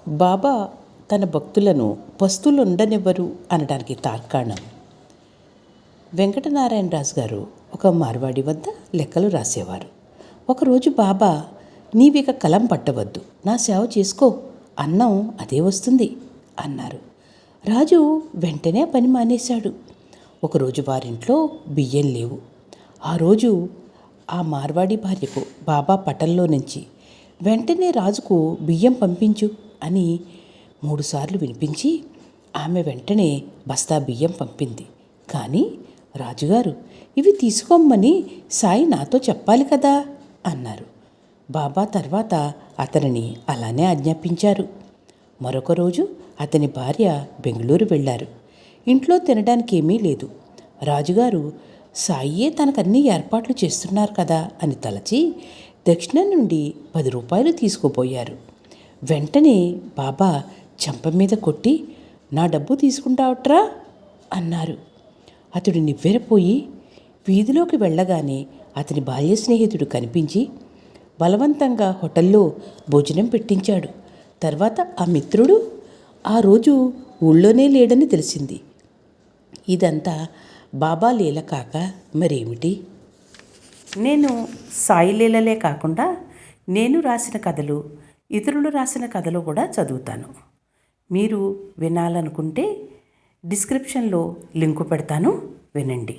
బాబా తన భక్తులను పస్తులు ఉండనివ్వరు అనడానికి తార్కాణం. వెంకటనారాయణరాజు గారు ఒక మార్వాడి వద్ద లెక్కలు రాసేవారు. ఒకరోజు బాబా, నీవిక కలం పట్టవద్దు, నా సేవ చేసుకో, అన్నం అదే వస్తుంది అన్నారు. రాజు వెంటనే పని మానేశాడు. ఒకరోజు వారింట్లో బియ్యం లేవు. ఆ రోజు ఆ మార్వాడి భార్యకు బాబా పటంలో నుంచి వెంటనే రాజుకు బియ్యం పంపించు అని 3 సార్లు వినిపించి ఆమె వెంటనే బస్తా బియ్యం పంపింది. కానీ రాజుగారు, ఇవి తీసుకోమని సాయి నాతో చెప్పాలి కదా అన్నారు. బాబా తర్వాత అతనిని అలానే ఆజ్ఞాపించారు. మరొక రోజు అతని భార్య బెంగళూరు వెళ్ళారు. ఇంట్లో తినడానికి ఏమీ లేదు. రాజుగారు సాయియే తనకన్నీ ఏర్పాట్లు చేస్తున్నారు కదా అని తలచి దక్షిణం నుండి 10 రూపాయలు తీసుకుపోయారు. వెంటనే బాబా చెంప మీద కొట్టి, నా డబ్బు తీసుకుంటావట్రా అన్నారు. అతడు నివ్వెరపోయి వీధిలోకి వెళ్ళగానే అతని బాల్య స్నేహితుడు కనిపించి బలవంతంగా హోటల్లో భోజనం పెట్టించాడు. తర్వాత ఆ మిత్రుడు ఆ రోజు ఊళ్ళోనే లేడని తెలిసింది. ఇదంతా బాబా లీల కాక మరేమిటి? నేను సాయి లీలలే కాకుండా నేను రాసిన కథలు, ఇతరులు రాసిన కథలు కూడా చదువుతాను. మీరు వినాలనుకుంటే డిస్క్రిప్షన్లో లింకు పెడతాను, వినండి.